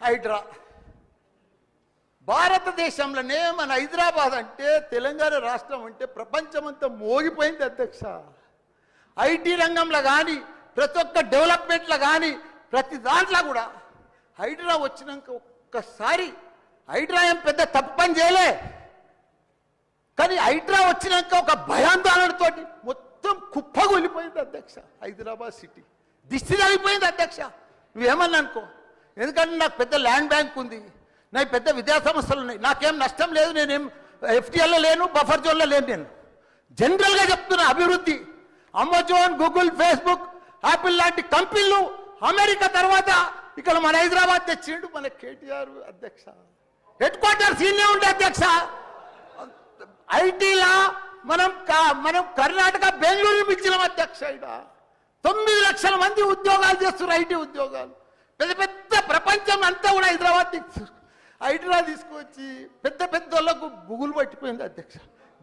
హైడ్రా భారతదేశంలోనే మన హైదరాబాద్ అంటే తెలంగాణ రాష్ట్రం అంటే ప్రపంచమంతా మోగిపోయింది అధ్యక్ష. ఐటీ రంగంలో కానీ ప్రతి ఒక్క డెవలప్మెంట్లో కానీ ప్రతి దాంట్లో కూడా హైడ్రా వచ్చినాక ఒక్కసారి హైడ్రా ఏం పెద్ద తప్పు పని చేయలే, కానీ హైడ్రా వచ్చినాక ఒక భయాందోళనతో మొత్తం కుప్పగొలిపోయింది అధ్యక్ష. హైదరాబాద్ సిటీ దిష్టి తగిలిపోయింది అధ్యక్ష. నువ్వేమన్నా అనుకో, ఎందుకంటే నాకు పెద్ద ల్యాండ్ బ్యాంక్ ఉంది, నాకు పెద్ద విద్యా సంస్థలు ఉన్నాయి, నాకేం నష్టం లేదు, నేనేం ఎఫ్టీఎల్లో లేను, బఫర్ జోన్లో లేను. నేను జనరల్గా చెప్తున్నా, అభివృద్ధి అమెజాన్, గూగుల్, ఫేస్బుక్, యాపిల్ లాంటి కంపెనీలు అమెరికా తర్వాత ఇక్కడ మన హైదరాబాద్ తెచ్చిండు మన కేటీఆర్ అధ్యక్ష. హెడ్ క్వార్టర్స్ ఈయనే ఉండే అధ్యక్ష. ఐటీలా మనం కర్ణాటక బెంగళూరు మించినాం అధ్యక్ష. ఇక్కడ 9 లక్షల మంది ఉద్యోగాలు చేస్తున్నారు, ఐటీ ఉద్యోగాలు. పెద్ద పెద్ద ప్రపంచం అంతా కూడా హైదరాబాద్ తీసుకొచ్చి పెద్ద పెద్ద వాళ్ళకు బుగులు పట్టిపోయింది అధ్యక్ష.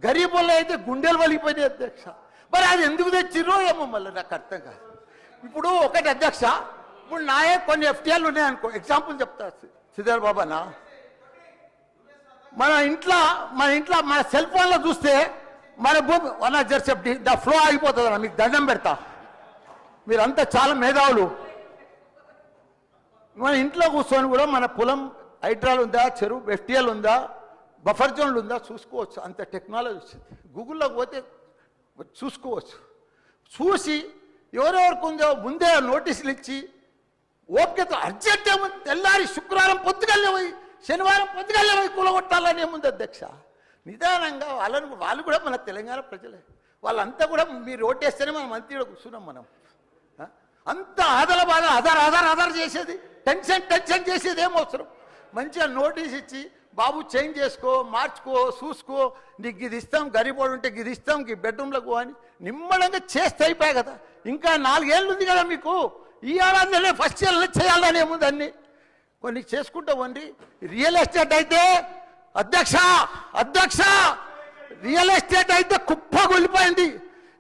గరీబ్ వాళ్ళు అయితే గుండెలు వలిగిపోయినాయి అధ్యక్ష. మరి అది ఎందుకు తెచ్చిర్రో ఏమో మళ్ళీ నాకు అర్థం కాదు. ఇప్పుడు ఒకటి అధ్యక్ష, ఇప్పుడు నాయే కొన్ని ఎఫ్టీఎల్ ఉన్నాయనుకో, ఎగ్జాంపుల్ చెప్తా శ్రీధర్ బాబానా, మన ఇంట్లో మన సెల్ ఫోన్లో చూస్తే మన భూమి వన్ జర్సెప్టీ ద ఫ్లో ఆగిపోతుంది అన్న. మీకు దండం పెడతా, మీరంతా చాలా మేధావులు. మన ఇంట్లో కూర్చొని కూడా మన పొలం హైడ్రాల్ ఉందా, చెరువు ఎఫ్టీఎల్ ఉందా, బఫర్ జోన్లు ఉందా చూసుకోవచ్చు. అంత టెక్నాలజీ వచ్చింది. గూగుల్లోకి పోతే చూసుకోవచ్చు. చూసి ఎవరెవరికి ఉందో ముందే నోటీసులు ఇచ్చి ఓపికతో అర్జెంట్ ఏముంది, తెల్లారి శుక్రవారం పొద్దుగల్లే పోయి శనివారం పొద్దుగల్లే పోయి కూలగొట్టాలని ఏముంది అధ్యక్ష. నిదానంగా వాళ్ళు కూడా మన తెలంగాణ ప్రజలే, వాళ్ళంతా కూడా మీరు ఓటేస్తేనే మనం మంత్రిలో కూర్చున్నాం. మనం అంత ఆదల బాగా ఆధార్ చేసేది, టెన్షన్ చేసేది ఏం అవసరం. మంచిగా నోటీస్ ఇచ్చి బాబు చేంజ్ చేసుకో, మార్చుకో, చూసుకో, నీకు ఇది ఇస్తాం, గరీబోడు ఉంటే ఇది ఇస్తాం, ఈ బెడ్రూమ్లకు అని నిమ్మడంగా చేస్తే అయిపోయాయి కదా. ఇంకా 4 ఏళ్ళు ఉంది కదా మీకు, ఈ ఏడాదిలోనే ఫస్ట్ ఇయర్లో చేయాలని ఏముంది, అన్ని కొన్ని చేసుకుంటా ఉండి. రియల్ ఎస్టేట్ అయితే అధ్యక్ష రియల్ ఎస్టేట్ అయితే కుప్పగొలిపోయింది.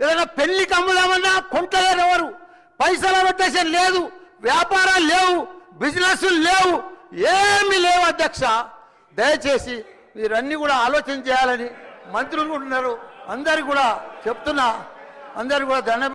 ఏదైనా పెళ్లికి అమ్ముదామన్నా కొంటలేరు ఎవరు, పైసల రొటేషన్ లేదు, వ్యాపారాలు లేవు, బిజినెస్ లేవు, ఏమీ లేవు అధ్యక్ష. దయచేసి మీరన్నీ కూడా ఆలోచన చేయాలని మంత్రులు ఉన్నారు, అందరికి కూడా చెప్తున్నా, అందరికి కూడా ధన్యవాదాలు.